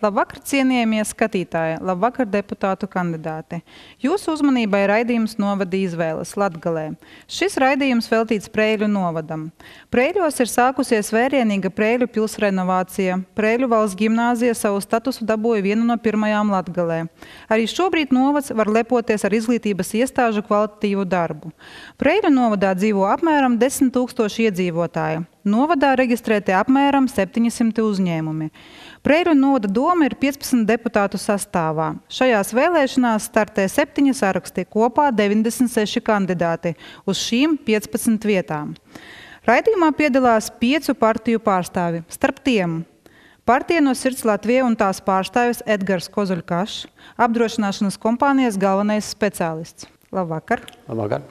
Labvakar, cienījamie skatītāji, labvakar, deputātu kandidāti. Jūsu uzmanībai raidījums Novada izvēles Latgalē. Šis raidījums veltīts Preiļu novadam. Preiļos ir sākusies vērienīga Preiļu pilsrenovācija. Preiļu valsts gimnāzija savu statusu dabūja vienu no pirmajām Latgalē. Arī šobrīd novads var lepoties ar izglītības iestāžu kvalitatīvu darbu. Preiļu novadā dzīvo apmēram 10 000 iedzīvotāju. Novadā reģistrēti apmēram 700 uzņēmumi. Preiļu novada doma ir 15 deputātu sastāvā. Šajās vēlēšanās startē 7 saraksti, kopā 96 kandidāti uz šīm 15 vietām. Raidījumā piedalās 5 partiju pārstāvi. Starp tiem Partija no Sirds Latvija un tās pārstāvis Edgars Kozuļkašs, apdrošināšanas kompānijas galvenais speciālists. Labvakar! Labvakar!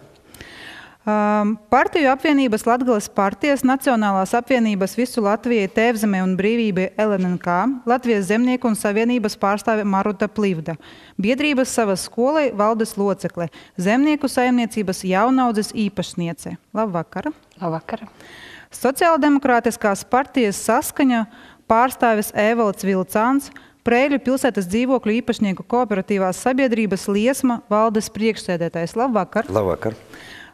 Partiju apvienības Latgales partijas, Nacionālās apvienības Visu Latvijai Tēvzeme un brīvība LNK, Latvijas zemnieku un savienības pārstāve Maruta Plivda, biedrības Savas skolai valdes locekle, zemnieku saimniecības jaunaudzes īpašniece. Labvakar! Labvakar! Sociāldemokrātiskās partijas Saskaņa pārstāvis Evalds Vilcāns, Preiļu pilsētas dzīvokļu īpašnieku kooperatīvās sabiedrības Liesma valdes priekšsēdētājs. Labvakar! Labvakar!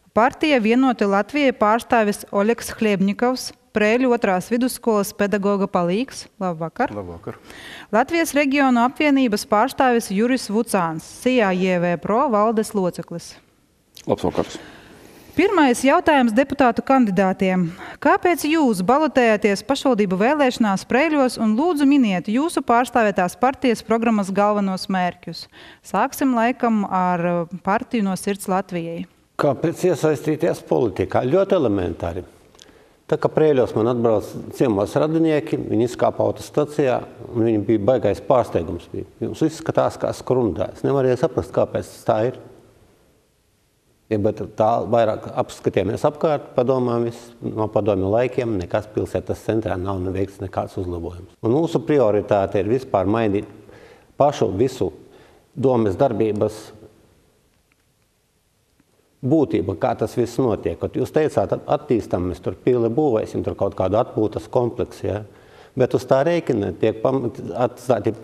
Partija Vienoti Latvijai pārstāvis Oļegs Hliebņikovs, Preiļu 2. vidusskolas pedagoga palīgs. Labvakar! Labvakar! Latvijas reģionu apvienības pārstāvis Juris Vucāns, SIA JV Pro valdes loceklis. Labvakars! Pirmais jautājums deputātu kandidātiem. Kāpēc jūs balotējāties pašvaldību vēlēšanās Preiļos un lūdzu miniet jūsu pārstāvētās partijas programmas galvenos mērķus? Sāksim laikam ar partiju no Sirds Latvijai. Kāpēc iesaistīties politikā? Ļoti elementāri. Tā kā Preiļos man atbrauc ciemos radinieki, viņi izkāpa autostacijā, un viņi bija baigais pārsteigums. Jums izskatās kā skrundājs. Nevarēja saprast, kāpēc tā ir. Ja, bet tā vairāk apskatījāmies apkārt, padomājam no padomju laikiem, nekas pilsētas centrā nav neveikts nekāds uzlabojums. Un mūsu prioritāte ir vispār mainīt pašu visu domes darbības būtība, kā tas viss notiek. Jūs teicāt, attīstam, mēs tur pili būvēsim, tur kaut kādu atpūtas kompleksu, ja? Bet uz tā rēķina tiek atstāti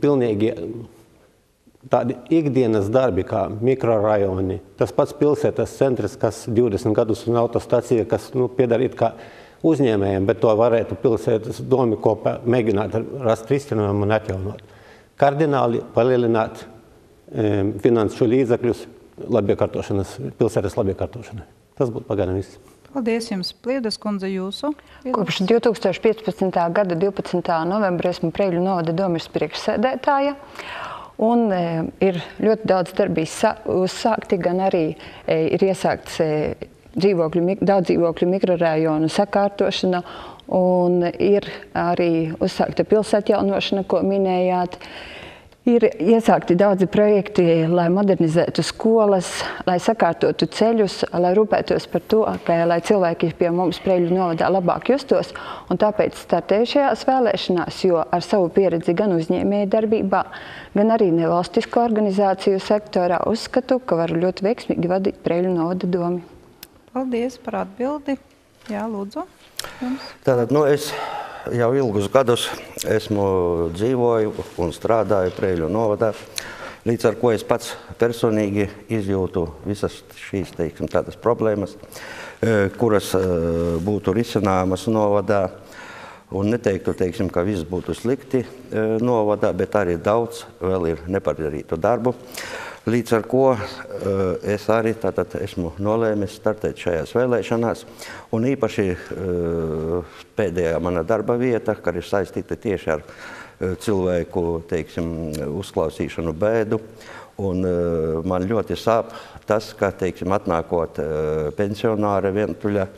pilnīgi tādi ikdienas darbi, kā mikrorajoni. Tas pats pilsētas centrs, kas 20 gadus un autostacija, kas piedarīt kā uzņēmējiem, bet to varētu pilsētas domi kopā mēģināt rast risinājumu un atjaunot. Kardināli palielināt finanšu līdzekļus pilsētas labiekārtošanai. Tas būtu pagaidām viss. Paldies jums. Pliedas kundze, jūsu? Kopš 2015. gada 12. novembra esmu Preiļu novada domes priekšsēdētāja. Un ir ļoti daudz darbi uzsākti, gan arī ir iesākts daudz dzīvokļu mikrorajonu sakārtošana, un ir arī uzsākta pilsētjaunošana, ko minējāt. Ir iesākti daudzi projekti, lai modernizētu skolas, lai sakārtotu ceļus, lai rūpētos par to, lai cilvēki pie mums Preiļu novadā labāk justos. Un tāpēc startēju šajās vēlēšanās, jo ar savu pieredzi gan uzņēmēju darbībā, gan arī nevalstisko organizāciju sektorā uzskatu, ka varu ļoti veiksmīgi vadīt Preiļu novada domi. Paldies par atbildi. Jā, lūdzu. Jums. Tātad, es jau ilgus gadus esmu dzīvoju un strādāju Preiļu novadā, līdz ar ko es pats personīgi izjūtu visas šīs, tādas problēmas, kuras būtu risināmas novadā. Un neteiktu, ka viss būtu slikti novadā, bet arī daudz vēl ir nepadarītu darbu. Līdz ar ko es arī esmu nolēmis startēt šajās vēlēšanās. Un īpaši pēdējā mana darba vieta, kas ir saistīta tieši ar cilvēku, uzklausīšanu bēdu. Un man ļoti sāp tas, ka, atnākot pensionāra vientuļa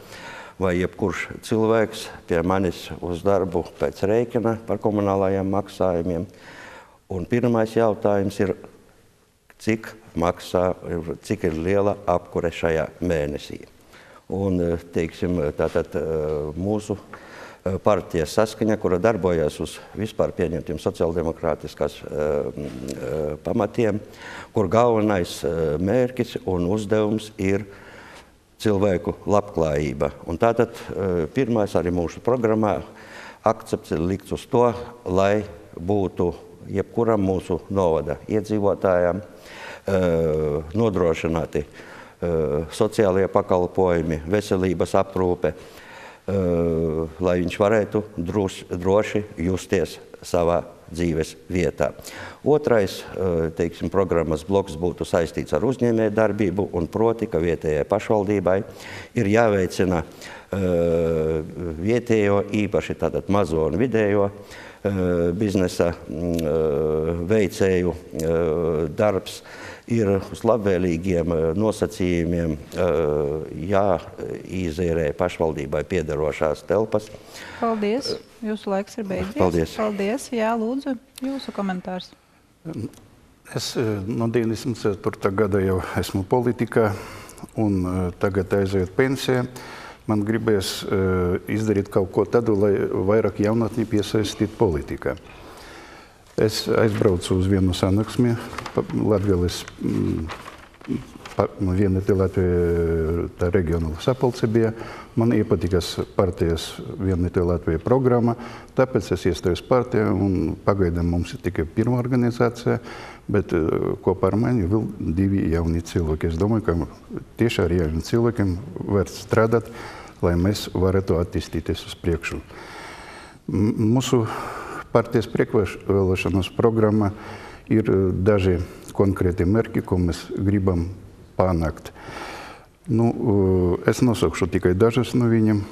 vai jebkurš cilvēks pie manis uz darbu pēc rēķina par komunālajiem maksājumiem. Un pirmais jautājums ir, cik ir liela apkure šajā mēnesī. Un, tātad mūsu partijas Saskaņa, kura darbojas uz vispār pieņemtiem sociāldemokrātiskās pamatiem, kur galvenais mērķis un uzdevums ir cilvēku labklājība. Un tātad pirmais arī mūsu programmā akcepts ir likts uz to, lai būtu jebkuram mūsu novada iedzīvotājiem nodrošināti sociālie pakalpojumi, veselības aprūpe, lai viņš varētu droši justies savā dzīves vietā. Otrais, teiksim, programmas bloks būtu saistīts ar uzņēmēju darbību un proti, ka vietējai pašvaldībai ir jāveicina vietējo, īpaši tātad mazo un vidējo biznesa veicēju darbs, ir uz labvēlīgiem nosacījumiem jāīzērē pašvaldībai piederošās telpas. Paldies. Jūsu laiks ir beidzies. Paldies. Paldies. Jā, lūdzu, jūsu komentārs. Es no 94. gada jau esmu politikā un tagad aizējot pensijā. Man gribēs izdarīt kaut ko tādu, lai vairāk jaunatni piesaistītu politikā. Es aizbraucu uz vienu sanāksmi, Latgales vienotā Latvija reģionāla sapulce bija. Man iepatikās partijas vienotā Latvija programma, tāpēc es iestājos partijā un pagaidām mums ir tikai pirmā organizācija, bet kopā ar mani vēl 2 jauni cilvēki. Es domāju, ka tieši ar jauniem cilvēkiem var strādāt, lai mēs varētu attīstīties uz priekšu. Mūsu partijas priekšvēlēšanas programma ir daži konkrēti mērķi, ko mēs gribam panākt. Es nosaukšu tikai dažas no viņiem.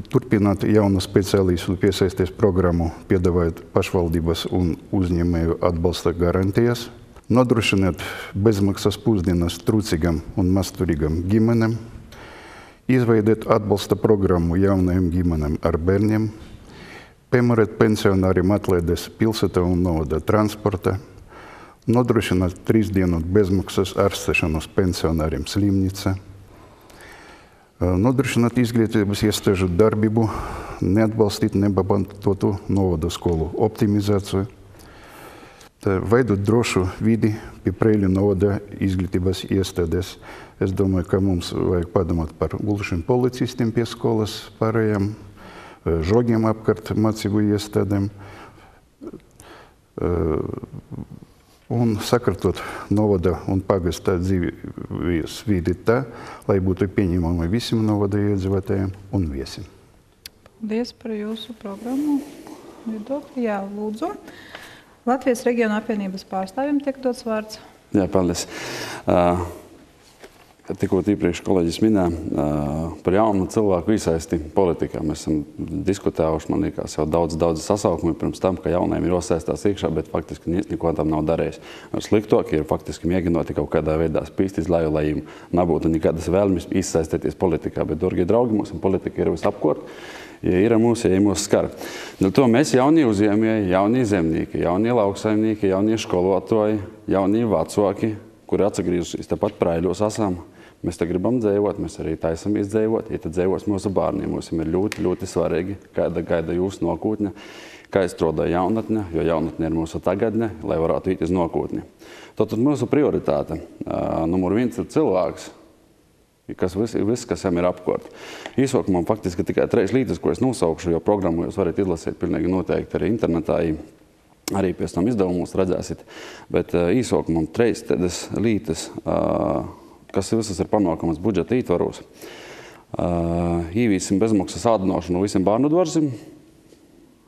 Turpināt jaunu speciālistu piesaisties programmu, piedāvājot pašvaldības un uzņēmēju atbalsta garantijas, nodrošināt bezmaksas pusdienas trūcīgam un mazturīgam ģimenēm, izveidot atbalsta programmu jaunajiem ģimenēm ar bērniem, piemērot pensionāriem atlaides pilsētā un novada transporta, nodrošināt 3 dienu bezmaksas ārstēšanos pensionāriem slimnīcā, nodrošināt izglītības iestāžu darbību, neatbalstīt nepamatotu novada skolu optimizāciju, veidot drošu vidi pie Preiļu novada izglītības iestādes. Es domāju, ka mums vajag padomāt par gulšiem policistiem pie skolas pārējiem, žogiem apkārt mācību iestādēm un sakārtot novada un pagasta dzīves vidi tā, lai būtu pieņemama visiem novada iedzīvotājiem un viesiem. Paldies par jūsu programmu. Viedokli. Jā, lūdzu. Latvijas reģiona apvienības pārstāvjiem tiek dots vārds. Jā, paldies. Tikko iepriekš kolēģis minēja par jaunu cilvēku iesaisti politikā. Mēs esam diskutējuši, man liekas, jau daudz sasaukumi pirms tam, ka jaunajiem ir jāsaistās iekšā, bet faktiski neko tam nav darījis. Sliktāk ir faktiski mēģinot kaut kādā veidā spīst izlēju, lai viņiem nebūtu nekādas vēlmes iesaistīties politikā. Bet, dorgie draugi, mums politika ir visapkārt, ja ir mūsu skar. Dēļ to mēs jaunie uzņēmēji, jaunie zemnieki, jaunie lauksaimnieki, jaunie skolotāji, jaunie vecāki, kuri atsagriezušies tepat Preiļos esam. Mēs te gribam dzīvot, mēs arī taisamies dzīvot, ja te dzīvos mūsu bērniem. Mums ir ļoti, ļoti svarīgi, kāda gaida jūsu nākotne, kā strādā jaunatne, jo jaunatne ir mūsu tagadne, lai varētu iet uz nākotni. Tātad mūsu prioritāte numur 1 ir cilvēks, viss, kas jām ir apkārt. Īsākumā faktiski tikai 3 lietas, ko es nosaukšu, jo programmu jūs varat izlasīt pilnīgi noteikti arī internetā, arī pēc tam izdevumos redzēsit. Bet īsākumā 3 tādas lietas, kas visas ir panākamas budžeta ietvaros. Īvīsim bezmaksas ādinošanu visiem bērnu dvarzim.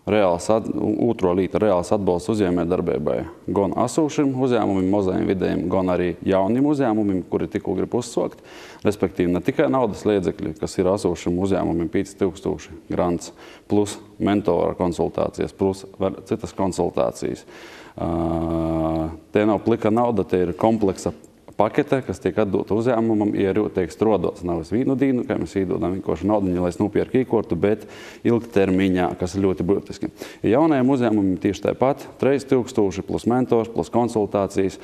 Otro līta reāls atbalsts uzņēmēju darbībai gan asūšiem uzņēmumiem, mazajiem vidējiem, gan arī jauniem uzņēmumiem, kuri tikko grib uzsākt. Respektīvi, ne tikai naudas līdzekļi, kas ir asūšiem uzņēmumiem 5000 grants, plus mentora konsultācijas, plus citas konsultācijas. Tie nav plika nauda, tie ir kompleksa pakete, kas tiek atdota uzņēmumam, ir tiek strodots nevis vienu dienu, kā mēs iedodam vienkārši naudiņu, lai es nopierku īkortu, bet ilgtermiņā, kas ir ļoti būtiski. Jaunajiem uzņēmumiem tieši tāpat 3000 plus mentors, plus konsultācijas.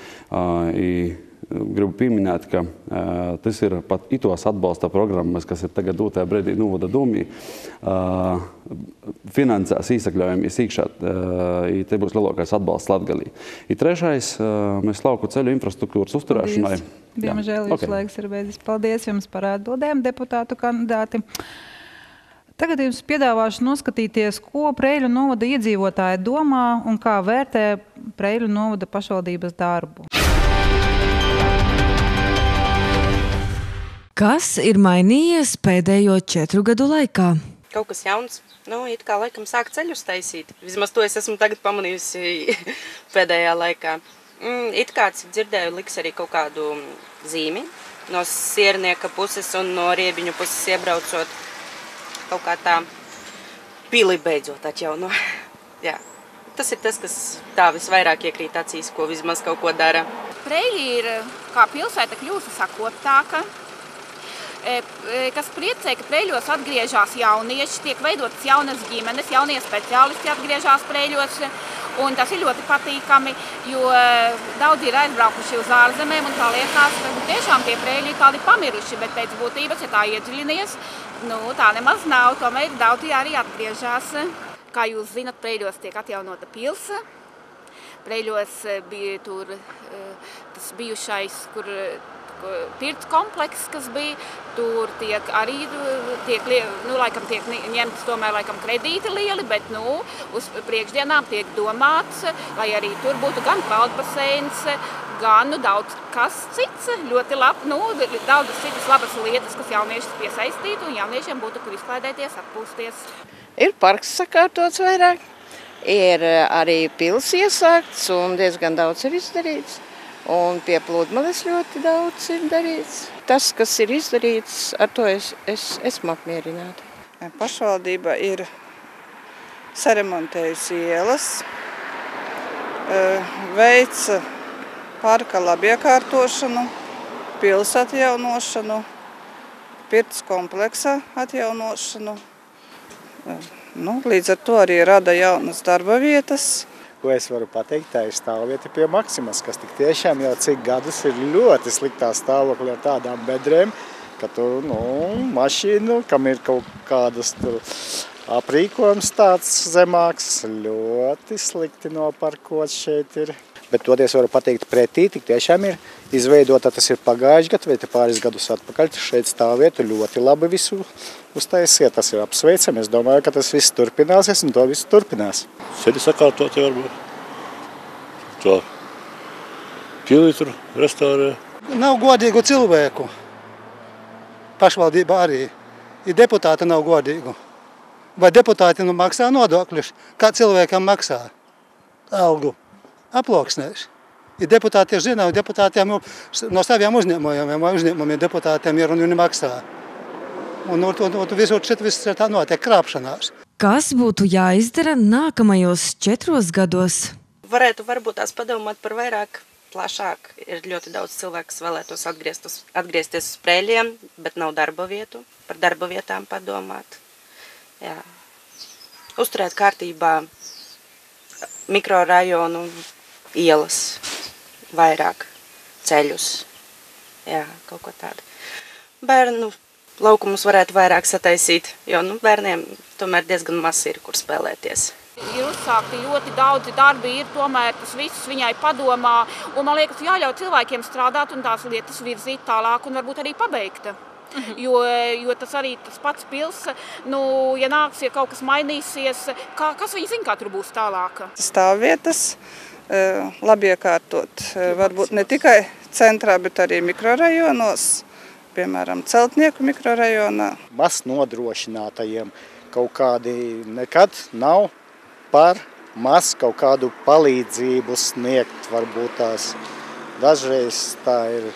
Gribu pieminēt, ka tas ir pat itos atbalsta programmas, kas ir tagad dotā brīdī novada domī, finansēs īsakļojumies iekšā, te būs lielākais atbalsts Latgalī. Trešais, mēs lauku ceļu infrastruktūras uzturēšanai. Diemžēl jūsu laiks ir beidzis. Paldies jums par atbildēm, deputātu kandidāti. Tagad jums piedāvāšu noskatīties, ko Preiļu novada iedzīvotāji domā un kā vērtē Preiļu novada pašvaldības darbu. Kas ir mainījies pēdējo 4 gadu laikā? Kaut kas jauns. It kā laikam sāk ceļus taisīt. Vismaz to es esmu tagad pamanījusi pēdējā laikā. It kāds dzirdēju, liks arī kaut kādu zīmi no Siernieka puses un no Riebiņu puses iebraucot. Kaut kā tā pili beidzot atjauno. Jā. Tas ir tas, kas tā visvairāk iekrīt acīs, ko vismaz kaut ko dara. Preiļi ir kā pilsēta kļūsi sakoptāka. Kas priecē, ka Preiļos atgriežās jaunieši, tiek veidotas jaunas ģimenes, jaunie speciālisti atgriežās Preiļos, un tas ir ļoti patīkami, jo daudzi ir aizbraukuši uz ārzemēm, un tā liekas, ka tiešām tie Preiļi ir tādi pamiruši, bet pēc būtības, ja tā iedziļinies, tā nemaz nav, tomēr daudzi arī atgriežās. Kā jūs zinat, Preiļos tiek atjaunota pilsa. Preiļos bija tur tas bijušais, kur pirts komplekss, kas bija, tur tiek arī, laikam tiek ņemts tomēr laikam kredīti lieli, bet, uz priekšdienām tiek domāts, lai arī tur būtu gan peldbaseins, gan, daudz kas cits, ļoti labi, daudzas citas labas lietas, kas jauniešus piesaistītu un jauniešiem būtu, kur izklaidēties, atpūsties. Ir parks sakārtots vairāk, ir arī pils iesākts un diezgan daudz ir izdarīts. Un pie pludmales ļoti daudz ir darīts. Tas, kas ir izdarīts, ar to es esmu apmierināta. Pašvaldība ir saremontējusi ielas, veica parka labiekārtošanu, pils atjaunošanu, pirts kompleksa atjaunošanu. Līdz ar to arī rada jaunas darba vietas. Ko es varu pateikt, tā ir stāvvieta pie Maksimas, kas tik tiešām jau cik gadus ir ļoti sliktā stāvokļa ar tādām bedrēm, ka tur, mašīnu, kam ir kaut kādas tur aprīkojums tāds zemāks, ļoti slikti noparkots šeit ir. Bet toties varu pateikt pretī, tik tiešām ir izveidota, tas ir pagājuši gadu, vai pāris gadus atpakaļ, šeit stāvvietu ļoti labi visu uztaisiet, tas ir apsveicami. Es domāju, ka tas viss turpināsies un to viss turpinās. Sēdi sakārtot jau varbūt. To pili tur restaurē. Nav godīgu cilvēku. Pašvaldība arī. Ir deputāti nav godīgu. Vai deputāti maksā nodokļus? Kā cilvēkam maksā algu? Aploksnēs. Ja deputāti zina, deputātiem no saviem uzņēmumiem vai uzņēmumiem deputātiem ir un viņi maksā. Un visur šeit viss tā notiek krāpšanās. Kas būtu jāizdara nākamajos 4 gados? Varētu varbūt tās padomāt par vairāk plašāk. Ir ļoti daudz cilvēku, kas vēlētos atgriezties uz Preiļiem, bet nav darba vietu. Par darba vietām padomāt. Jā. Uzturēt kārtībā mikrorajonu ielas, vairāk ceļus, jā, kaut ko tādu. Bērnu laukumus varētu vairāk sataisīt, jo bērniem tomēr diezgan maz ir, kur spēlēties. Ir uzsākti ļoti daudzi darbi, ir tomēr tas viss viņai padomā, un man liekas, jāļauj cilvēkiem strādāt un tās lietas virzīt tālāk un varbūt arī pabeigta. Jo tas arī tas pats pils, ja nāks, ja kaut kas mainīsies, kas viņi zina, kā tur būs tālāk? Stāvvietas labiekārtot, varbūt ne tikai centrā, bet arī mikrorajonos, piemēram, Celtnieku mikrorajonā. Maz nodrošinātajiem kaut kādi nekad nav par maz kaut kādu palīdzību sniegt, varbūt tās dažreiz tā ir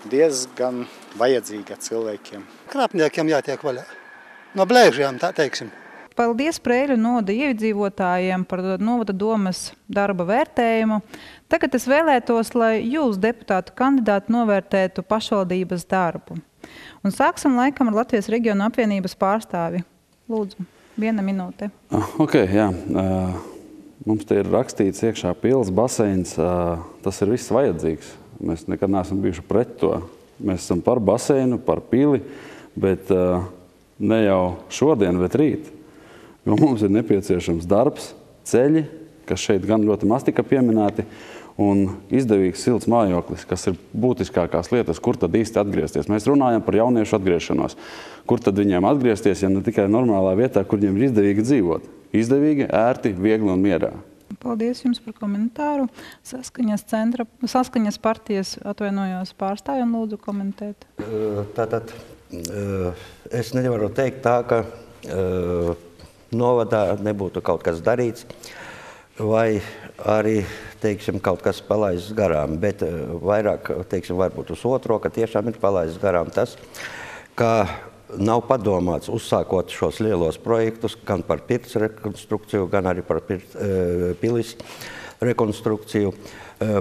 diezgan vajadzīga cilvēkiem. Krāpniekiem jātiek vaļā. No blēžiem, tā teiksim. Paldies Preiļu novada iedzīvotājiem par novada domes darba vērtējumu. Tagad es vēlētos, lai jūs, deputātu kandidāti, novērtētu pašvaldības darbu. Un sāksim laikam ar Latvijas reģionu apvienības pārstāvi. Lūdzu, 1 minūte. Jā. Mums te ir rakstīts iekšā pils, baseins. Tas ir viss vajadzīgs. Mēs nekad neesam bijuši pret to. Mēs esam par baseinu, par pili, bet ne jau šodien, bet rīt. Jo mums ir nepieciešams darbs, ceļi, kas šeit gan ļoti maz tika pieminēti, un izdevīgs silts mājoklis, kas ir būtiskākās lietas, kur tad īsti atgriezties. Mēs runājam par jauniešu atgriešanos. Kur tad viņiem atgriezties, ja ne tikai normālā vietā, kur viņiem ir izdevīgi dzīvot? Izdevīgi, ērti, viegli un mierā. Paldies jums par komentāru. Saskaņas partijas atvainojos pārstāju un lūdzu komentēt. Tātad es nevaru teikt tā, ka novadā nebūtu kaut kas darīts, vai arī, teiksim, kaut kas palaists garām, bet vairāk, teiksim, varbūt uz otro, ka tiešām ir palaists garām tas, ka nav padomāts uzsākot šos lielos projektus, gan par pirts rekonstrukciju, gan arī par pilis rekonstrukciju,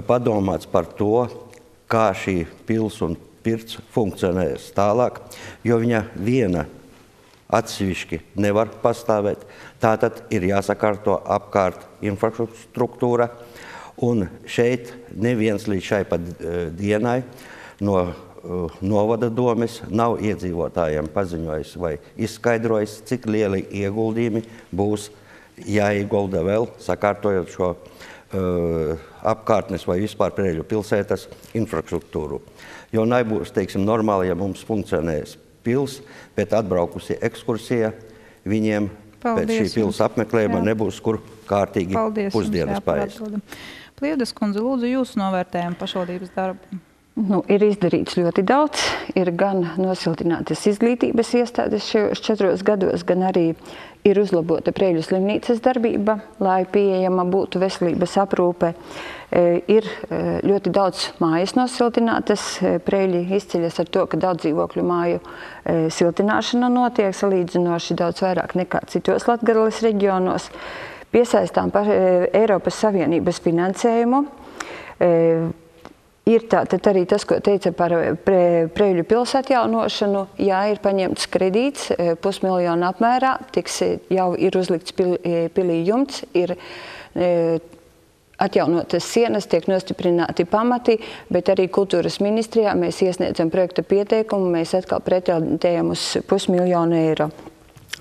padomāts par to, kā šī pils un pirts funkcionēs tālāk, jo viņa viena atsevišķi nevar pastāvēt. Tātad ir jāsakārto apkārt infrastruktūra, un šeit neviens līdz šai pat dienai no novada domes nav iedzīvotājiem paziņojis vai izskaidrojis, cik lieli ieguldījumi būs jāiegulda vēl, sakārtojot šo apkārtnes vai vispār Preiļu pilsētas infrastruktūru. Jo nebūs, teiksim, normāli, ja mums funkcionēs pils, bet atbraukusi ekskursija, viņiem pēc šī pils apmeklējuma nebūs kur kārtīgi pusdienas paēst. Plievdes kundze, lūdzu jūsu novērtējumu pašvaldības darbu. Ir izdarīts ļoti daudz, ir gan nosiltinātas izglītības iestādes šajos 4 gados, gan arī ir uzlabota Preiļu slimnīcas darbība, lai pieejama būtu veselības aprūpe. Ir ļoti daudz mājas nosiltinātas. Preiļi izceļas ar to, ka daudz dzīvokļu māju siltināšana notiek salīdzinoši daudz vairāk nekā citos Latgales reģionos. Piesaistām Eiropas Savienības finansējumu. Ir tātad arī tas, ko teica par Preiļu pils atjaunošanu. Jā, ir paņemts kredīts 500 000 apmērā, jau ir uzlikts pilī jumts, ir atjaunotas sienas, tiek nostiprināti pamati, bet arī kultūras ministrijā mēs iesniedzam projekta pieteikumu, mēs atkal pretendējam uz 500 000 eiro.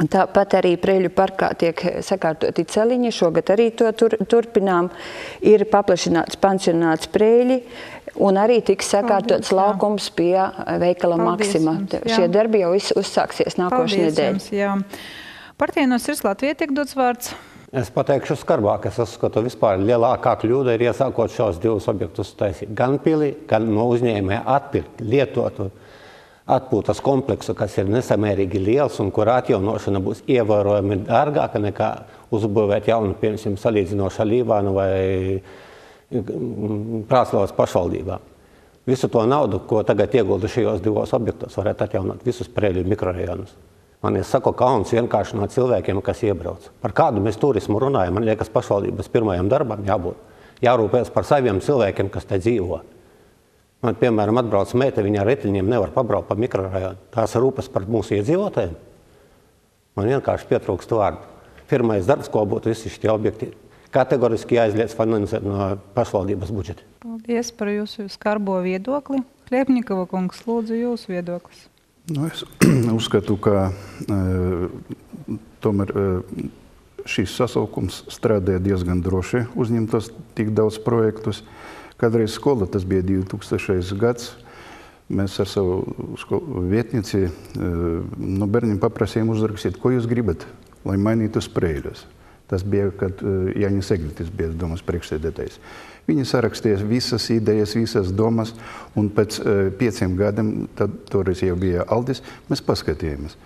Tāpat arī Preiļu parkā tiek sakārtoti celiņi, šogad arī to turpinām. Ir paplašināts pansionāts Preiļi un arī tiks sakārtots laukums pie veikala Maksima. Šie darbi jau uzsāksies nākošu nedēļu. Partijai no Sirds Latvijai tiek dots vārds. Es pateikšu skarbāk, es uzskatu, vispār lielākā kļūda ir iesākot šos 2 objektus taisīt. Gan pili, gan no uzņēmēja atpirkt lietotu atpūtas kompleksu, kas ir nesamērīgi liels un kur atjaunošana būs ievērojami dārgāka nekā uzbūvēt jaunu, piemēram, salīdzinoši Līvānu vai Prāslavas pašvaldībā. Visu to naudu, ko tagad iegulda šajos 2 objektos, varētu atjaunot visus Preiļu mikrorajonus. Man ir sako kauns vienkārši no cilvēkiem, kas iebrauc. Par kādu mēs turismu runājam, man liekas, pašvaldības pirmajam darbam jābūt. Jārūpēs par saviem cilvēkiem, kas te dzīvo. Man, piemēram, atbrauc meita, viņa ar retiņiem nevar pabraukt pa mikrorajonu. Tās rūpes par mūsu iedzīvotājiem. Man vienkārši pietrūkst vārdu. Pirmais darbs, ko būtu visi šie objekti, kategoriski jāizliec finansēt no pašvaldības budžeta. Paldies par jūsu skarbo viedokli. Kļepņikova kungs, lūdzu jūsu viedoklis. Es uzskatu, ka tomēr šīs sasaukums strādāja diezgan droši, uzņemtos tik daudz projektus. Kādreiz skola, tas bija 2006. gads, mēs ar savu vietnieci no bērniem paprasījām uzrakstīt, ko jūs gribat, lai mainītu Preiļus. Tas bija, kad Jānis Eglitis bija domas priekšsēdētājs. Viņi sarakstīja visas idejas, visas domas, un pēc 5 gadiem, tad toreiz jau bija Aldis, mēs paskatījāmies.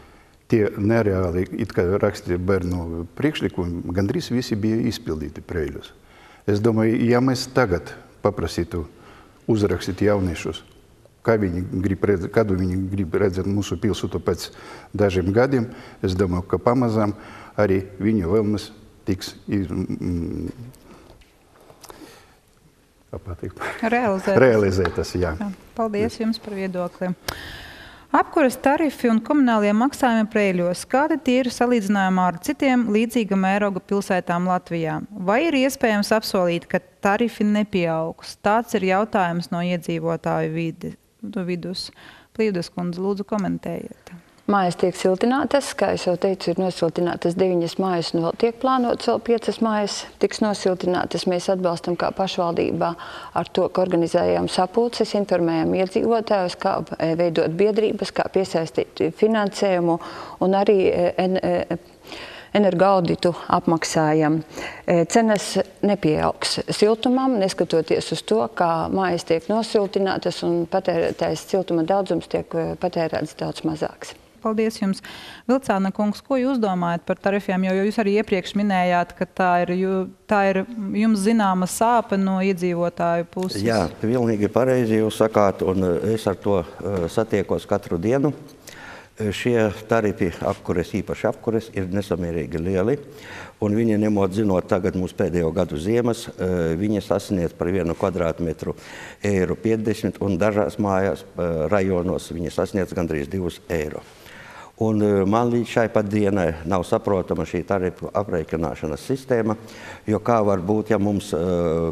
Tie nereāli, it kā rakstīja bērnu priekšlikumi, gandrīz visi bija izpildīti Preiļus. Es domāju, ja mēs tagad paprasītu uzrakstīt jauniešus, kādu viņi grib redzēt mūsu pilsētu pēc dažiem gadiem, es domāju, ka pamazām arī viņu vēlmes tiks realizētas. Jā. Paldies jums par viedokli. Apkuras tarifi un komunālie maksājumi Preiļos. Kādi tie ir salīdzinājumā ar citiem līdzīga mēroga pilsētām Latvijā? Vai ir iespējams apsolīt, ka tarifi nepieaugs? Tāds ir jautājums no iedzīvotāju vidus. Plievdes kundze, lūdzu komentējiet. Mājas tiek siltinātas, kā es jau teicu, ir nosiltinātas 9 mājas un vēl tiek plānotas vēl 5 mājas tiks nosiltinātas. Mēs atbalstam kā pašvaldībā ar to, ka organizējām sapulces, informējam iedzīvotājus, kā veidot biedrības, kā piesaistīt finansējumu un arī energoauditu apmaksājam. Cenas nepieaugs siltumam, neskatoties uz to, kā mājas tiek nosiltinātas un patērētais siltuma daudzums tiek patērēts daudz mazāks. Paldies jums. Vilcāna kungs, ko jūs domājat par tarifiem? Jo jūs arī iepriekš minējāt, ka tā ir jums zināma sāpe no iedzīvotāju puses. Jā, pilnīgi pareizi jūs sakāt, un es ar to satiekos katru dienu. Šie tarifi apkures, īpaši apkures, ir nesamērīgi lieli, un viņi ņemot zinot tagad mūsu pēdējo gadu ziemas, viņi sasniedz par 1 kvadrātmetru €1,50 un dažās mājās rajonos viņi sasniedz gandrīz 2 eiro. Un man līdz šai pat dienai nav saprotama šī tarifu aprēķināšanas sistēma, jo kā var būt, ja mums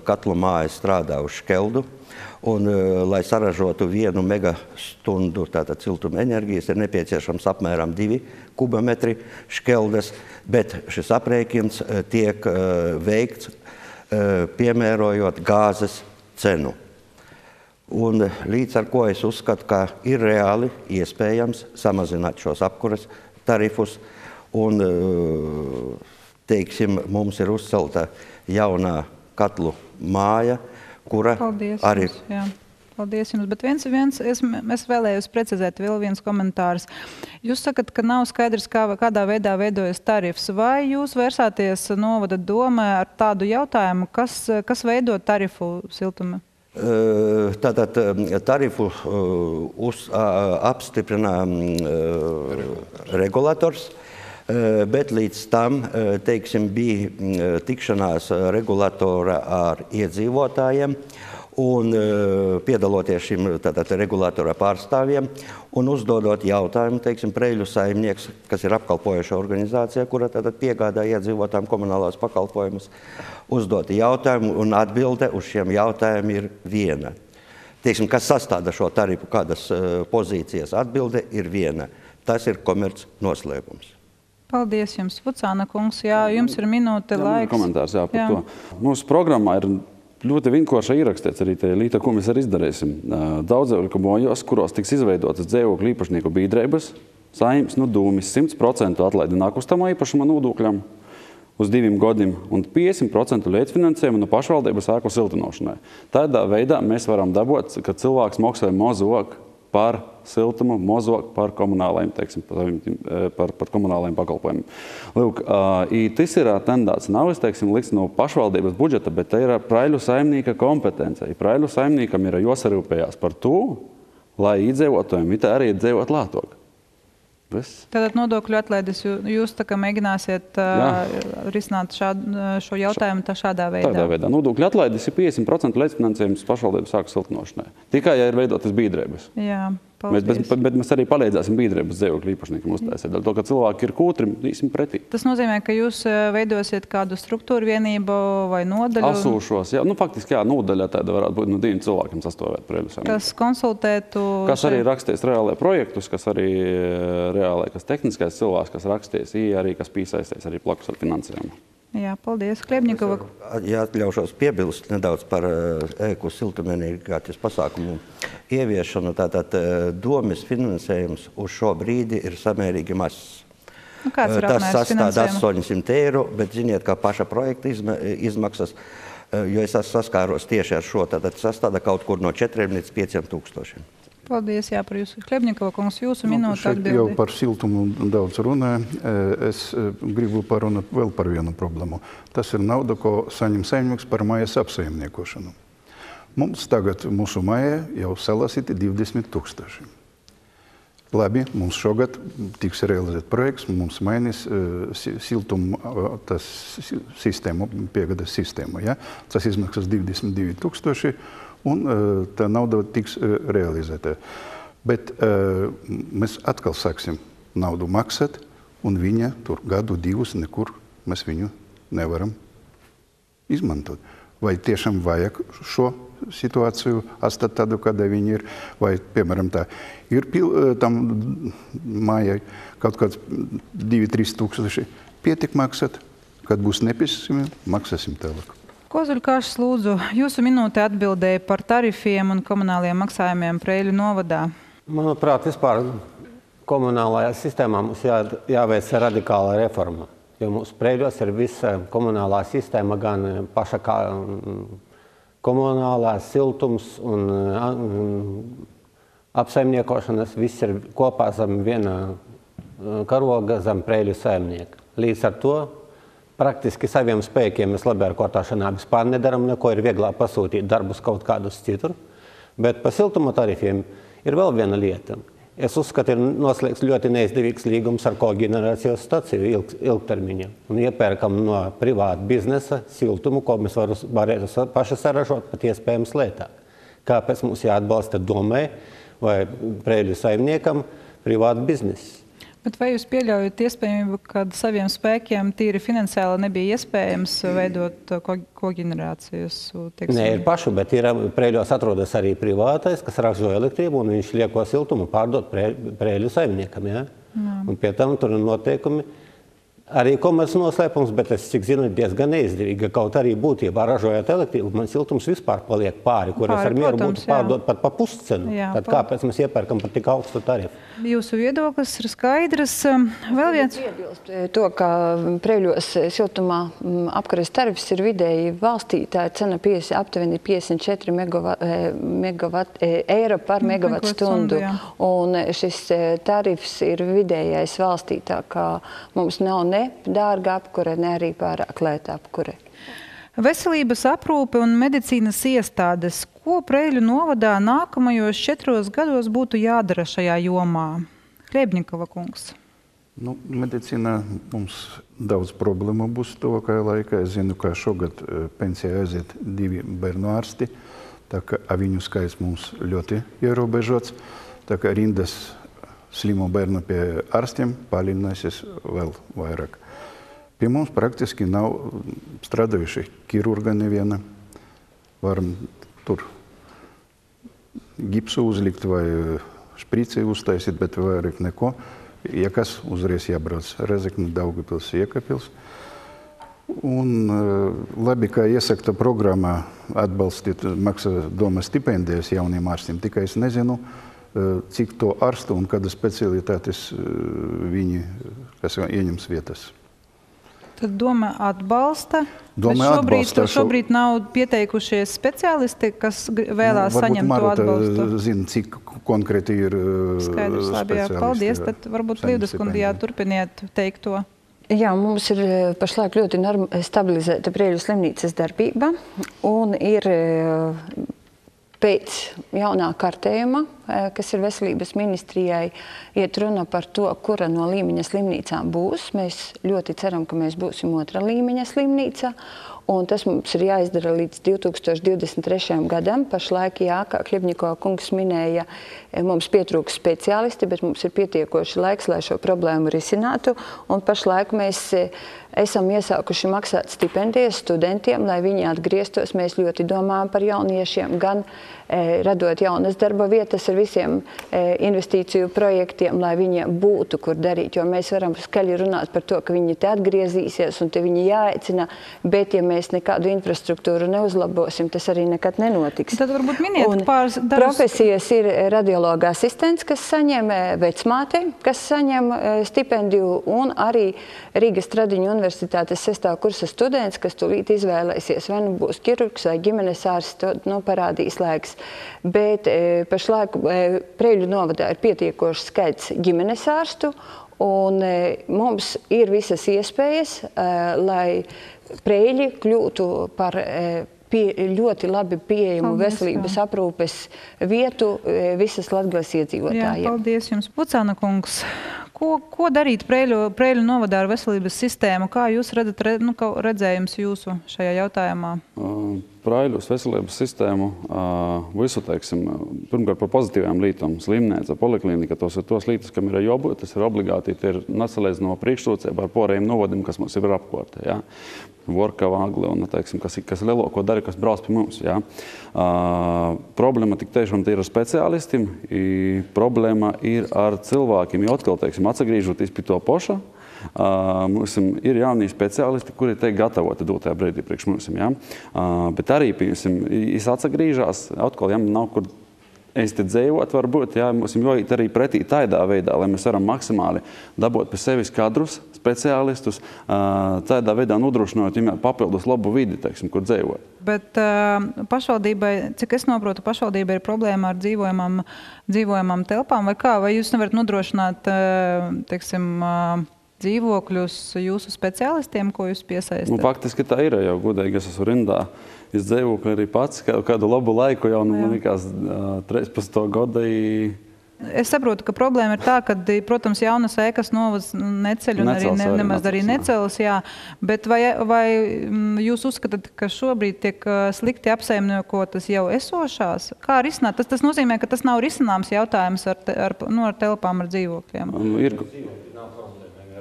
katlu mājas strādā uz škeldu, un, lai saražotu 1 megastundu tātad siltuma enerģijas, ir nepieciešams apmēram 2 kubometri škeldes, bet šis aprēķins tiek veikts piemērojot gāzes cenu. Un līdz ar ko es uzskatu, ka ir reāli iespējams samazināt šos apkures tarifus, un, teiksim, mums ir uzcelta jaunā katlu māja, kura arī... Paldies jums, bet es vēlējos precizēt vēl viens komentārs. Jūs sakat, ka nav skaidrs, kādā veidā veidojas tarifs. Vai jūs vērsāties novada domē ar tādu jautājumu, kas veido tarifu siltuma? Tātad tarifu apstiprina regulators, bet līdz tam, teiksim, bija tikšanās regulatora ar iedzīvotājiem un piedaloties šim regulatora pārstāvjiem un uzdodot jautājumu, teiksim, Preļu saimnieks, kas ir apkalpojoša organizācija, kura tātad piegādā iedzīvotājiem komunālās pakalpojumus, uzdot jautājumu, un atbilde uz šiem jautājumiem ir viena. Teiksim, kas sastāda šo tarifu, kādas pozīcijas, atbilde ir viena. Tas ir komerc noslēpums. Paldies jums, Vucāna kungs. Jā, jums ir minūte laiks. Komentārs, jā, par to. Mūsu programmā ir ļoti vienkārši ierakstīts arī tajā lītā, ko mēs arī izdarīsim. Daudzdzīvokļu mājās, kuros tiks izveidotas dzīvokļu īpašnieku biedrības, Saeimas no Dūmis 100% atlaidi nekustamā īpašuma nodokļam uz 2 gadiem un 50% līdzfinansējumu no pašvaldības ēku siltinošanai. Tādā veidā mēs varam dabūt, ka cilvēks maksā mazāk par siltumu, mazāk par komunālajiem, teiksim, par komunālajiem pakalpojumiem. Lūk, tas ir tendēts nav, teiksim, liks no pašvaldības budžeta, bet tā ir Preļu saimnieka kompetence. Preļu saimniekam ir jāsarūpējās par to, lai iedzīvotājiem arī dzīvot lētāk. Tātad nodokļu atlaides jūs tā kā mēģināsiet risināt šo jautājumu šādā veidā? Tādā veidā. Nodokļu atlaides ir 50% līdzfinansējums pašvaldības ēku siltinošanai. Tikai, ja ir veidotas biedrības. Jā, paldies. Bet mēs arī palīdzēsim biedrības dzīvokļu īpašniekiem uztaisīt. To, ka cilvēki ir kūtri, īsim pretī. Tas nozīmē, ka jūs veidosiet kādu struktūru vienību vai nodaļu? Asūšos, jā. Faktiski, jā, nodaļa tāda varētu būt no 2 cilvēkiem sastāvēt Preļu saimnieku. Kas konsultētu? Kas arī rakstīs reālajā projektus, kas arī kas tehniskais cilvēks, kas rakstīs, arī kas piesaistīs arī plakus ar finansējumu. Jā, paldies. Kļebņikova. Ja atļaušos piebilst nedaudz par ēku siltumenerģijas pasākumu ieviešanu, tātad domes finansējums uz šo brīdi ir samērīgi mazs. Kāds ir tas sastāda finansējuma? 800 eiro, bet ziniet, kā paša projekta izmaksas, jo es esmu saskāros tieši ar šo, tātad sastāda kaut kur no 4 līdz 5 tūkstošiem. Paldies, jā, par jūsu. Kļebņikova kungs, jūsu minūte atbildi. Jau par siltumu daudz runāju. Es gribu parunāt vēl par vienu problēmu. Tas ir nauda, ko saņem saimnieks par mājas apsaimniekošanu. Mums tagad mūsu mājā jau salasīti 20 000. Labi, mums šogad tiks realizēt projekts, mums mainīs siltumu sistēmu, piegādes sistēmu. Ja? Tas izmaksas 22 000. Un tā nauda tiks realizēta. Bet mēs atkal sāksim naudu maksāt, un viņa tur gadu, 2 nekur mēs viņu nevaram izmantot. vai tiešām vajag šo situāciju atstāt tādu, kāda viņi ir, vai, piemēram, tā ir tam mājai kaut kāds 2-3 tūkstoši pietik maksāt, kad būs nepieciešami, maksāsim tālāk. Kozuļkāršs, lūdzu, jūsu minūte atbildēja par tarifiem un komunāliem maksājumiem Preiļu novadā. Manuprāt, vispār komunālajā sistēmā mums jāveic radikāla reforma, jo mūsu Preiļos ir visa komunālā sistēma, gan paša komunālā siltums un apsaimniekošanas, viss ir kopā zem viena karoga, zem Preiļu saimnieka. Līdz ar to praktiski saviem spēkiem mēs labērkotāšanā vispār nedaram, neko ir vieglāk pasūtīt darbus kaut kādus citur. Bet pa siltuma tarifiem ir vēl viena lieta. Es uzskatu, ir noslēgts ļoti neizdevīgs līgums ar koģenerācijas staciju ilgtermiņā. Un iepērkam no privāta biznesa siltumu, ko mēs varētu paši saražot, pat iespējams lētāk. Kāpēc mums jāatbalsta domē vai Preiļu saimniekam privāta biznesa? Bet vai jūs pieļaujat iespējamību, kad saviem spēkiem tīri finansiāli nebija iespējams veidot koģenerācijas? Nē, ir pašu, bet ir Preiļos atrodas arī privātais, kas ražo elektrību, un viņš lieko siltumu pārdot Preiļu saimniekam. Ja? Un pie tam tur ir noteikumi. Arī komerces noslēpums, bet es cik zinu, diezgan neizdevīgi. Kaut arī būtībā ražojot elektrību, man siltums vispār paliek pāri, kur es ar mieru būtu pārdot pat pa puscenu. Tad kāpēc mēs iepērkam par tik augstu tarifu? Jūsu viedoklis ir skaidrs. Vēl viens? To, ka Preiļos siltumā apkares tarifs ir vidēji valstī, tā cena aptuveni 54 eiro par megavatu stundu. Un šis tarifs ir vidējais valstī, tā kā mums nav ne dārga apkure, ne arī pārāk lēta apkure. Veselības aprūpe un medicīnas iestādes. Ko Preiļu novadā nākamajos 4 gados būtu jādara šajā jomā? Hliebņikova kungs. Medicīnā mums daudz problēmu būs tuvākajā laikā. Es zinu, ka šogad pensijā aiziet 2 bērnu ārsti, tā ka viņu skaits mums ļoti ierobežots, tā ka rindas slimo bērnu pie ārstiem palielināsies vēl vairāk. Pie mums praktiski nav strādājuši ķirurga neviena. Varam tur gipsu uzlikt vai šprici uztaisīt, bet vairāk neko. Ja kas, uzreiz jābrauc Rezekne, Daugavpils, Jēkabpils. Un labi, ka iesakta programmā atbalstīt maksā doma stipendijas jauniem ārstiem, tikai es nezinu, cik to ārstu un kādas specialitātes viņi ieņems vietas. Tad doma atbalsta, bet šobrīd nav pieteikušies speciālisti, kas vēlās saņemt to atbalstu. Varbūt Marta zina, cik konkrēti ir skaidrs, labi, jā, paldies. Tad varbūt Līvdas kundze, turpiniet teikt to. Jā, mums ir pašlaik ļoti stabilizēta Preiļu slimnīcas darbība un ir pēc jaunā kārtējuma, kas ir veselības ministrijai, iet runa par to, kura no līmeņa slimnīcām būs. Mēs ļoti ceram, ka mēs būsim 2. līmeņa slimnīca, un tas mums ir jāizdara līdz 2023. gadam. Pašlaik, jā, kā Hliebņikova kungs minēja, mums pietrūks speciālisti, bet mums ir pietiekoši laiks, lai šo problēmu risinātu, un pašlaik mēs esam iesākuši maksāt stipendijas studentiem, lai viņi atgrieztos. Mēs ļoti domājam par jauniešiem, gan radot jaunas darba vietas ar visiem investīciju projektiem, lai viņiem būtu, kur darīt. Jo mēs varam skaļi runāt par to, ka viņi te atgriezīsies un te viņi jāaicina, bet ja mēs nekādu infrastruktūru neuzlabosim, tas arī nekad nenotiks. Tad varbūt miniet pāris dažus. Profesijas ir radiologa asistents, kas saņem vecmāte, kas saņem stipendiju, un arī Rīgas Tradiņu universitātes 6. kursa students, kas tūlīt izvēlēsies, vai nu būs ķirurgs vai ģimenes ārsts, to parādīs laiks. Bet pašlaik Preiļu novadā ir pietiekošs skaits ģimenes ārstu, un mums ir visas iespējas, lai Preiļi kļūtu par ļoti labi pieejamu veselības aprūpes vietu visas Latgales iedzīvotājiem. Jā, paldies jums. Pucāna kungs, ko darīt Preiļu novadā ar veselības sistēmu? Kā jūs redzat redzējums jūsu šajā jautājumā? Praiļus veselības sistēmu visu, teiksim, pirmkārt par pozitīvām lītām, slimnēca, poliklinika, tos lītas, kam ir jābūt, tas ir obligāti, tie ir nasalēdzinamo priekšrocību ar porējiem novadim, kas mums ir apkārtē, jā. Vorkava, Agli un, teiksim, kas lielāko dara, kas brauc pie mums, jā. Problēma tik tiešām ir ar speciālistiem, problēma ir ar cilvēkiem, jo atkal, teiksim, atsagrīžoties pie to poša, mums ir jaunie speciālisti, kuri tiek gatavoti dotajā brīdī priekš mums, jā. Bet arī, piemēram, es atsagrīžās, atkal, ja nav kur ēsti dzīvot, varbūt, jā, mums jāiet arī pretī tādā veidā, lai mēs varam maksimāli dabūt pie sevis kadrus, speciālistus, tādā veidā nodrošinot viņam papildus labu vidi, teiksim, kur dzīvot. Bet pašvaldībai, cik es noprotu, pašvaldībai ir problēma ar dzīvojamām telpām vai kā? Vai jūs nevarat nodrošināt, teiksim, dzīvokļus jūsu speciālistiem, ko jūs piesaistat? Faktiski tā ir, jau godīgi es esmu rindā. Es dzīvokli arī pats kādu labu laiku jau, man likās, 13. gada. Es saprotu, ka problēma ir tā, ka, protams, jaunas ēkas novads neceļ un arī nemaz arī necels, jā. Bet vai jūs uzskatāt, ka šobrīd tiek slikti apsaimniekotas jau esošās? Kā risināt? Tas nozīmē, ka tas nav risināms jautājums ar telpām, ar dzīvokļiem. Ir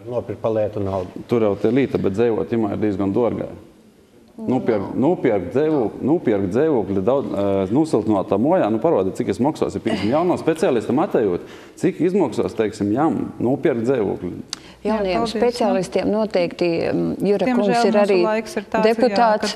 nopirkt palētu naudu. Tur jau tie līta, bet dzīvot imā ir diezgan dārgai. Nopirkt dzīvokļi nosiltinotā mojā, parāda, cik es maksāšu, jauno speciālistam atējot, cik izmaksās, teiksim, jām nopirkt dzīvokļi. Jauniem speciālistiem noteikti, Jura kungs ir arī deputāts,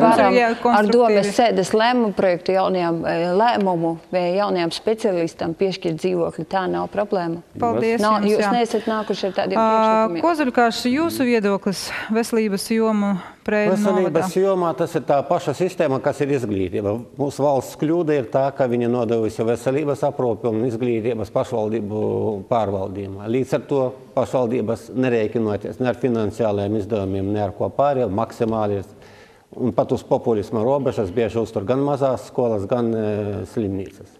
varam ar domas sēdes lēmumu projektu jaunajām speciālistam piešķirt dzīvokļi, tā nav problēma. Paldies jums, jūs neesat nākuši ar tādiem priekšlikumiem. Kozaļkārš, jūsu viedoklis veselības jomu Preiļu novadā? Veselības jomā tas ir tā paša sistēma, kas ir izglītība. Mūsu valsts kļūda ir tā, ka viņi nodevusi veselības aprūpi un izglītības pašvaldību pārvaldījumā. Līdz ar to pašvaldības nerēķinoties ne ar finansiālajiem izdevumiem, ne ar ko pārējo, maksimāli un pat uz populisma robežas bieži uztur gan mazās skolas, gan slimnīcas.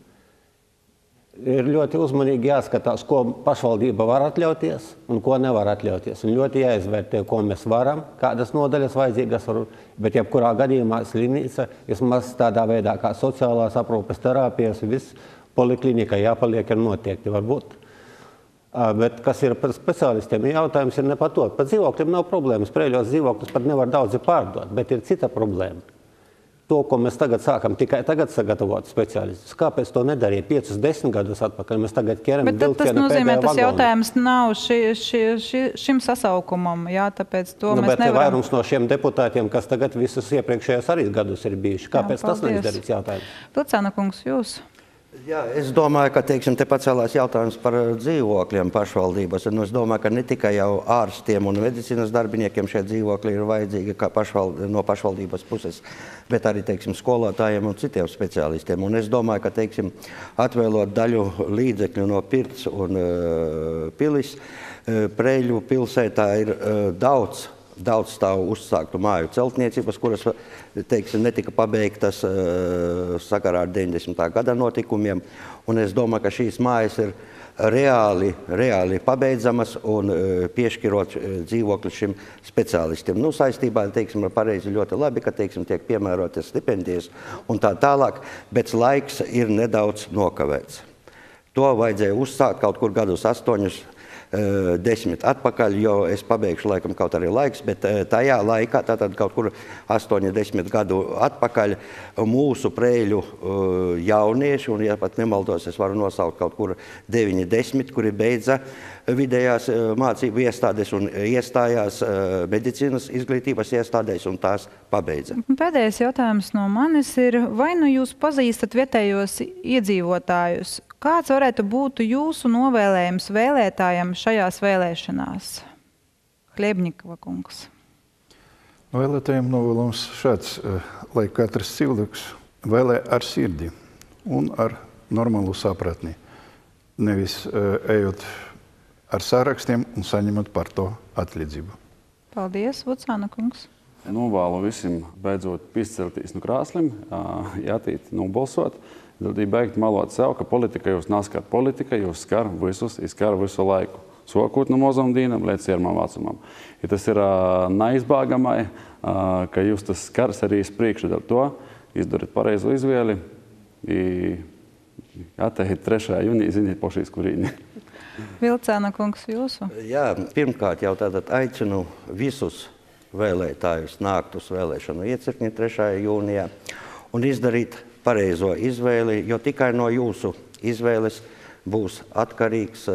Ir ļoti uzmanīgi jāskatās, ko pašvaldība var atļauties un ko nevar atļauties. Un ļoti jāizvērtē, ko mēs varam, kādas nodaļas vajadzīgas, bet jebkurā gadījumā slimnīca, vismaz tādā veidā kā sociālās aprūpes terapijas, viss poliklinika jāpaliek ir noteikti varbūt. Bet kas ir par speciālistiem, jautājums ir ne par to. Par dzīvokļiem nav problēmas, Preiļos dzīvokļus pat nevar daudzi pārdot, bet ir cita problēma. To, ko mēs tagad sākam tikai tagad sagatavot speciālistus. Kāpēc to nedarīja 5-10 gadus atpakaļ? Mēs tagad ķeram vilcienu pēdējā vagonu. Bet tas nozīmē, tas jautājums nav šim sasaukumam, jā, tāpēc to mēs nevaram. Bet vairums no šiem deputātiem, kas tagad visus iepriekšējos arī gadus ir bijuši. Kāpēc tas neizdarīts jautājums? Vilcāna kungs, jūs? Jā, es domāju, ka, teiksim, te pacēlās jautājums par dzīvokļiem pašvaldības. Es domāju, ka ne tikai jau ārstiem un medicīnas darbiniekiem šie dzīvokļi ir vajadzīgi no pašvaldības puses, bet arī, teiksim, skolotājiem un citiem speciālistiem. Un es domāju, ka, teiksim, atvēlot daļu līdzekļu no Pirts un Pilis, Preiļu pilsētā ir daudz stāvu uzsāktu māju celtniecības, kuras, teiksim, netika pabeigtas sakarā ar 90. gada notikumiem. Un es domāju, ka šīs mājas ir reāli pabeidzamas un piešķirot dzīvokļu šim speciālistiem. Nu, saistībā, teiksim, pareizi ļoti labi, ka, teiksim, tiek piemērotas stipendijas un tā tālāk, bet laiks ir nedaudz nokavēts. To vajadzēja uzsākt kaut kur gadus 8-10 atpakaļ, jo es pabeigšu laikam kaut arī laiks, bet tajā laikā, tātad kaut kur 8-10 gadu atpakaļ, mūsu Preiļu jaunieši, un ja pat nemaldos, es varu nosaukt kaut kur 9-10, kuri beidza vidējās mācību iestādes un iestājās medicīnas izglītības iestādēs un tās pabeidza. Pēdējais jautājums no manis ir, vai nu jūs pazīstat vietējos iedzīvotājus? Kāds varētu būt jūsu novēlējums vēlētājiem šajās vēlēšanās? Kļebņikova kungs. Vēlētājiem novēlams šāds, lai katrs cilvēks vēlē ar sirdi un ar normālu sapratni. Nevis ejot ar sarakstiem un saņemot par to atlīdzību. Paldies, Vucāna kungs. Novēlu visiem beidzot piecelties no krāslim, jātīt nobalsot. Tad beigt malot sev, ka politika jūs neskar. Politika jūs skar visus, izskar visu laiku. sokot no mozam dīnam līdz iermam vecumam. Ja tas ir neizbāgamai, ka jūs tas skars arī priekšu dēļ to, izdarat pareizu izvēli i atteikt 3. jūnija, ziniet, pošīs kurīni. Vilcēna kungs, jūsu? Jā, pirmkārt jau tātad aicinu visus vēlētājus nākt uz vēlēšanu iecirkņi 3. jūnijā un izdarīt pareizo izvēli, jo tikai no jūsu izvēles būs atkarīgs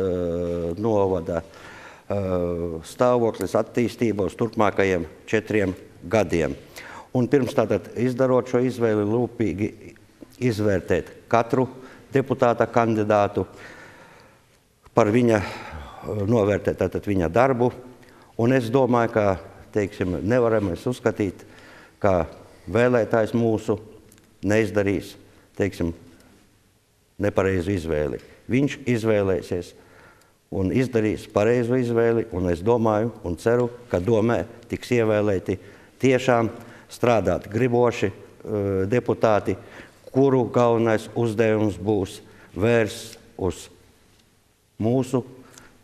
novada stāvoklis attīstība uz turpmākajiem 4 gadiem. Un pirms tātad izdarot šo izvēli lūpīgi izvērtēt katru deputāta kandidātu, par viņa novērtēt tātad viņa darbu. Un es domāju, ka, teiksim, nevaram mēs uzskatīt, ka vēlētājs mūsu neizdarīs, teiksim, nepareizu izvēli. Viņš izvēlēsies un izdarīs pareizu izvēli, un es domāju un ceru, ka domē tiks ievēlēti tiešām strādāt griboši deputāti, kuru galvenais uzdevums būs vērsts uz mūsu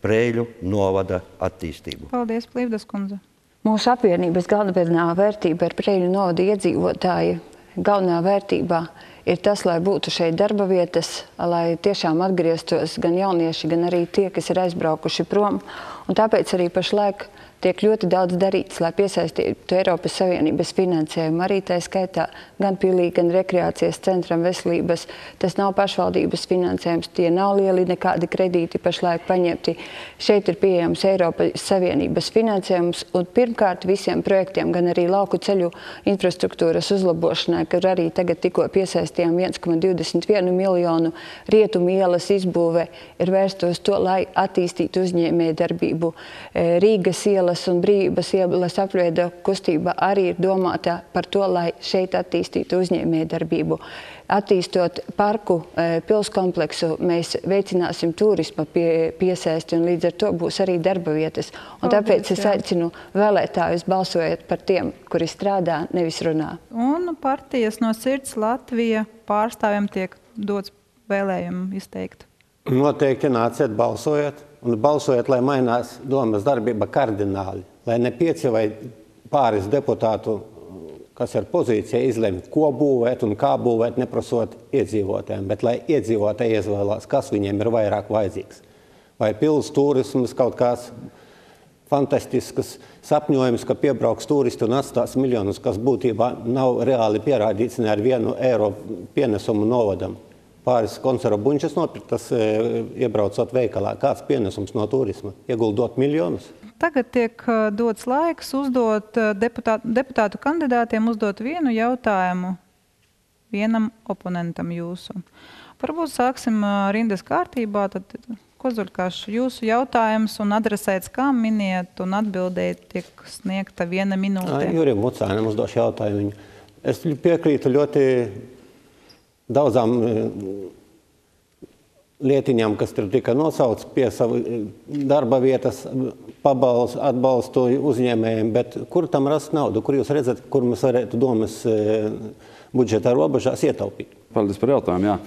Preiļu novada attīstību. Paldies, Plīvdas kundze. Mūsu apvienības galvenā vērtība ir Preiļu novada iedzīvotāji. Galvenā vērtībā ir tas, lai būtu šeit darba vietas, lai tiešām atgrieztos gan jaunieši, gan arī tie, kas ir aizbraukuši prom. Un tāpēc arī pašlaik tiek ļoti daudz darīts, lai piesaistītu Eiropas Savienības finansējumu. Arī tā skaitā gan pilī, gan rekreācijas centram veselības. Tas nav pašvaldības finansējums, tie nav lieli nekādi kredīti pašlaik paņemti. Šeit ir pieejams Eiropas Savienības finansējums un pirmkārt visiem projektiem, gan arī lauku ceļu infrastruktūras uzlabošanai, kur arī tagad tikko piesaistījām 1,21 miljonu. Rietumu ielas izbūve ir vērsta uz to, lai attīstītu uzņēmējdarbību. Rīgas ielas un Brīvības ielas apveida kustība arī ir domāta par to, lai šeit attīstītu uzņēmējdarbību. Attīstot parku pilskompleksu, mēs veicināsim turisma piesaisti un līdz ar to būs arī darba vietas. Un tāpēc es aicinu vēlētājus balsojot par tiem, kuri strādā, nevis runā. Un partijas no sirds Latvija pārstāvjiem tiek dots vēlējumu izteikt. Noteikti nāciet balsojot. Un balsojot, lai mainās domas darbība kardināli. Lai ne 5 vai pāris deputātu, kas ir pozīcija, izlemj, ko būvēt un kā būvēt, neprasot iedzīvotājiem, bet lai iedzīvotāji izvēlās, kas viņiem ir vairāk vajadzīgs. Vai pils turismas kaut kāds fantastisks sapņojums, ka piebrauks turisti un atstās miljonus, kas būtībā nav reāli pierādīts ne ar 1 eiro pienesumu novadam. Pāris konservu buņķis nopirktas iebraucot veikalā. Kāds pienesums no turisma? Ieguldot miljonus? Tagad tiek dots laiks uzdot deputātu kandidātiem uzdot vienu jautājumu vienam oponentam jūsu. Varbūt sāksim rindas kārtībā, tad Kozuļkaš, jūsu jautājums un adresēts, kā miniet un atbildēt tiek sniegta 1 minūte. Jurim Mucānam uzdošu jautājumu. Es piekrītu ļoti daudzām lietiņām, kas tur tika nosauts pie savu darba vietas, atbalstu uzņēmējiem, bet kur tam rast naudu? Kur jūs redzat, kur mēs varētu domas budžeta robežās ietaupīt? Paldies par jautājumu, jā.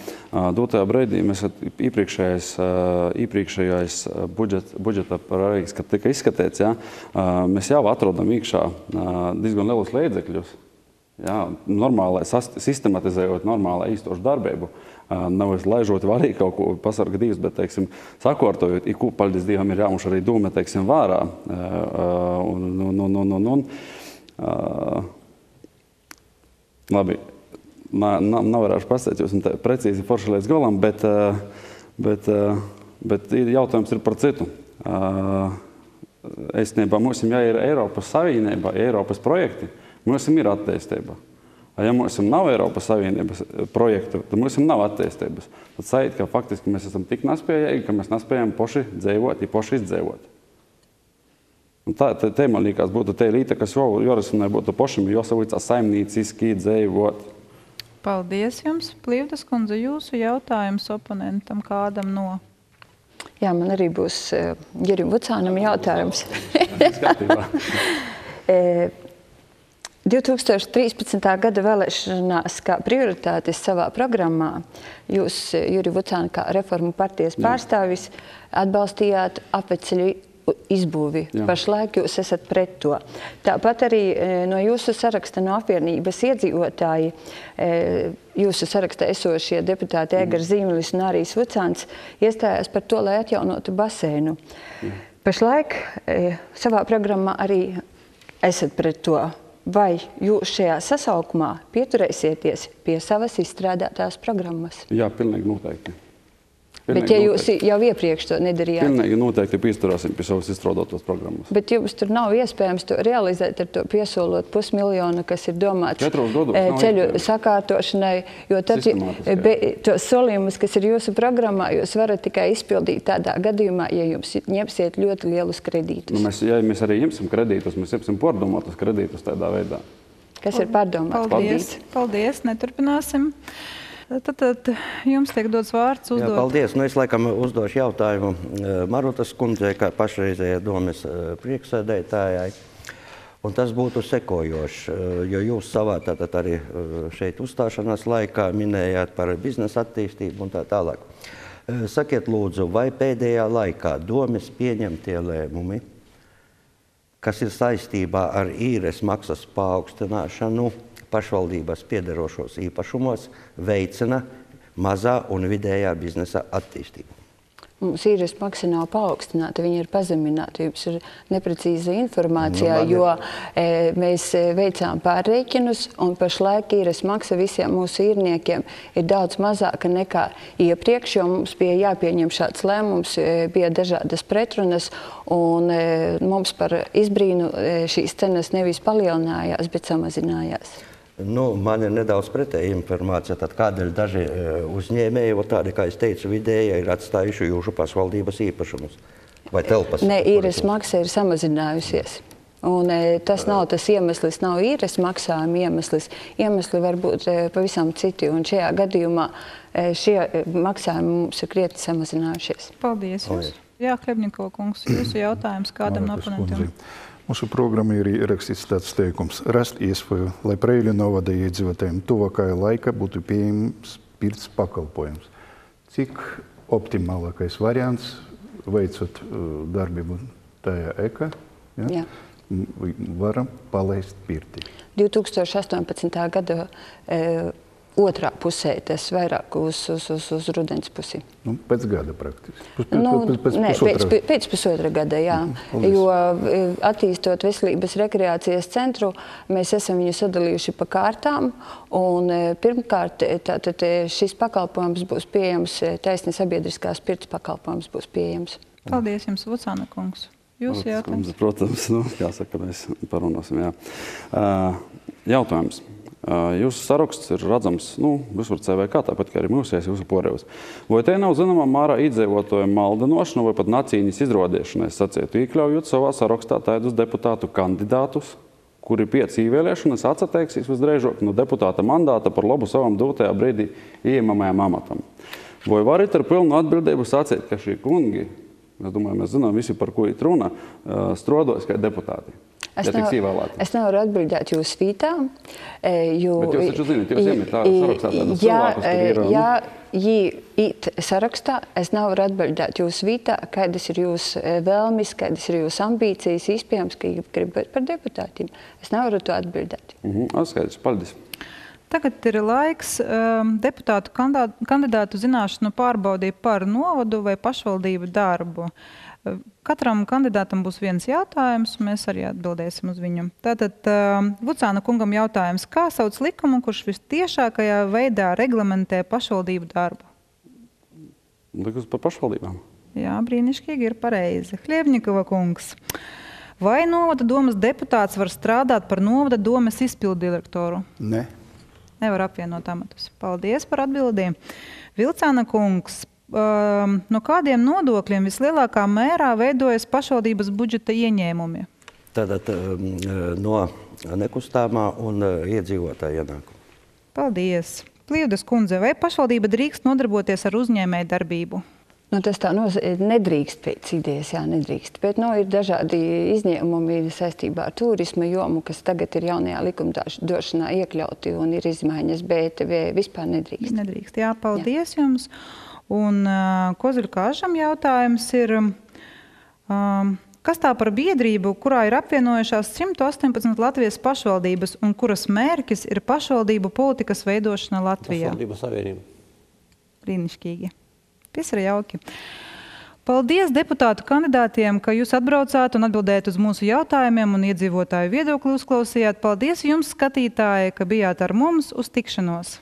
Dotajā brīdī mēs iepriekšējais budžeta projekts, kad tika izskatīts, jā, mēs jau atrodam iekšā diezgan lielus līdzekļus. Jā, normālai, sistematizējot normālai īstošu darbību, nevis laižot varī kaut ko pasarga divas, bet, teiksim, sakortojot, paldies Dievam, ir jāmuši arī dūme, teiksim, vārā. Labi, nevarēšu pastāstīt jūs precīzi forši līdz galam, bet jautājums ir par citu. Īstenībā mums ir Eiropas Savienība, Eiropas projekti. Mums ir attīstība. Ja mums nav Eiropas Savienības projektu, tad mums nav attīstības. Tad sajūt, ka faktiski mēs esam tik nespējīgi, ka mēs nespējam poši dzīvot, poši izdzēvot. Te man liekas būtu te līta, kas jorisināja būtu pošim, jo savicā saimnīciski dzīvot. Paldies jums, Plīvdas kundze, jūsu jautājums oponentam kādam no? Jā, man arī būs Jurim Vucānam jautājums. 2013. gada vēlēšanās kā prioritātes savā programmā jūs, Juri Vucāni, kā Reformu partijas pārstāvis, atbalstījāt apveceļu izbūvi. Pašlaik jūs esat pret to. Tāpat arī no jūsu saraksta no apvienības iedzīvotāji, jūsu sarakstā esošie deputāti Egars Zīmelis un Ārijs Vucāns iestājās par to, lai atjaunotu baseinu. Pašlaik savā programmā arī esat pret to. Vai jūs šajā sasaukumā pieturēsieties pie savas izstrādātās programmas? Jā, pilnīgi noteikti. Bet ja jūs jau iepriekš to nedarījāt? Pilnīgi noteikti piesturāsim pie savas izstrādātās programmas. Bet jums tur nav iespējams to realizēt ar to piesolot 500 000, kas ir domāts ceļu sakārtošanai, jo tad tos solījumus, kas ir jūsu programmā, jūs varat tikai izpildīt tādā gadījumā, ja jums ņemsiet ļoti lielus kredītus. Ja mēs arī ņemsim kredītus, mēs ņemsim pārdomātus kredītus tādā veidā. Kas ir pārdomāts kredīts? Paldies, neturpināsim. Tad jums tiek dots vārds uzdot. Jā, paldies. Es laikam uzdošu jautājumu Marutas kundzei, kā pašreizējai domes priekšsēdētājai. Un tas būtu sekojošs, jo jūs savā tātad arī šeit uzstāšanās laikā minējāt par biznesa attīstību un tā tālāk. Sakiet lūdzu, vai pēdējā laikā domes pieņemtie lēmumi, kas ir saistībā ar īres maksas paaugstināšanu, pašvaldības piederošos īpašumos veicina mazā un vidējā biznesa attīstību? Mums īres maksa nav paaugstināta, viņa ir pazemināta. Jums ir neprecīza informācija, jo mēs veicām pārreikinus, un pašlaik īres maksa visiem mūsu īrniekiem ir daudz mazāka nekā iepriekš, jo mums bija jāpieņem šāds lēmums, bija dažādas pretrunas, un mums par izbrīnu šīs cenas nevis palielinājās, bet samazinājās. Man ir nedaudz pretēja informācija, tad kādēļ daži uzņēmēji, tādi, kā es teicu, vidēji ir atstājuši jūsu pašvaldības īpašumus vai telpas? Nē, īres maksa ir samazinājusies. Un tas nav tas iemesls, nav īres maksājuma iemesls. Iemesli var būt pavisam citi, un šajā gadījumā šie maksājumi mums ir krietni samazinājušies. Paldies jūs. Jā, Kļebņikova kungs, jūsu jautājums kādam no oponentiem? Mūsu programmā ir ierakstīts tāds teikums – rast iespēju, lai Preiļu novada iedzīvotājiem tuvākajā laikā būtu pieejams pirts pakalpojums. Cik optimālākais variants, veicot darbību tajā eka, varam palaist pirti? 2018. gada otrā pusē, tas vairāk uz rudens pusi. Pēc gada praktiski. Pēc pusotra gada, jā. Jo attīstot veselības rekreācijas centru, mēs esam viņu sadalījuši pa kārtām, un pirmkārt tātad šis pakalpojums būs pieejams, taisni sabiedriskās pirts pakalpojums būs pieejams. Paldies jums, Vucāna kungs. Jūsu jautājums? Protams, jāsaka, mēs parunāsim, jā. Jautājums. Jūsu saraksts ir redzams visur CVK, tāpat kā arī mūsējais jūsu porevs. Vai te nav zināmā mārā iedzīvotāju maldinošana vai pat nacīņas izrādīšana, es sacietu, iekļaujot savā sarakstā tādus deputātu kandidātus, kuri pēc ievēlēšanas atsateiksīs visdrīzāk no deputāta mandāta par labu savam dotajā brīdī ieņemamajam amatam? Vai varat ar pilnu atbildību sacīt, ka šī kungi, es domāju, mēs zinām visi, par ko ir runa, strādājas kā deputāti? Es nevaru atbildēt jūsu vītām, jo... Bet jūs taču zināt, jūs zināt tā sarakstā tādus cilvēkus, kur ir... Ja īt sarakstā, es nevaru atbildēt jūsu vītā, kādas ir jūsu vēlmes, kādas ir jūsu ambīcijas, iespējams, ka jūs gribat par deputātiem. Es nevaru to atbildēt. Skaidrs, paldies. Tagad ir laiks deputātu kandidātu zināšanu pārbaudīt par novadu vai pašvaldību darbu. Katram kandidātam būs viens jautājums, mēs arī atbildēsim uz viņu. Tātad Vucāna kungam jautājums, kā sauc likumu, kurš vistiešākajā veidā reglamentē pašvaldību darbu? Likums par pašvaldībām? Jā, brīnišķīgi ir pareizi. Kļebņikova kungs. Vai novada domas deputāts var strādāt par novada domas izpildirektoru? Ne. Nevar apvienot amatus. Paldies par atbildību. Vilcāna kungs. No kādiem nodokļiem vislielākā mērā veidojas pašvaldības budžeta ieņēmumi? Tātad no nekustāmā un iedzīvotāja ienākuma. Paldies. Plīvdas kundze, vai pašvaldība drīkst nodarboties ar uzņēmēju darbību? Tas tā nedrīkst pēc idejas, nedrīkst. Bet ir dažādi izņēmumi saistībā ar turisma jomu, kas tagad ir jaunajā likumdošanā iekļauti un ir izmaiņas, bet vispār nedrīkst. Nedrīkst, jā, paldies jums. Un Kozuļkāžam jautājums ir, kas tā par biedrību, kurā ir apvienojušās 118 Latvijas pašvaldības un kuras mērķis ir pašvaldību politikas veidošana Latvijā? Pašvaldību savienība. Brīnišķīgi. Viss ir jauki. Paldies deputātu kandidātiem, ka jūs atbraucāt un atbildējāt uz mūsu jautājumiem un iedzīvotāju viedokli uzklausījāt. Paldies jums, skatītāji, ka bijāt ar mums uz tikšanos.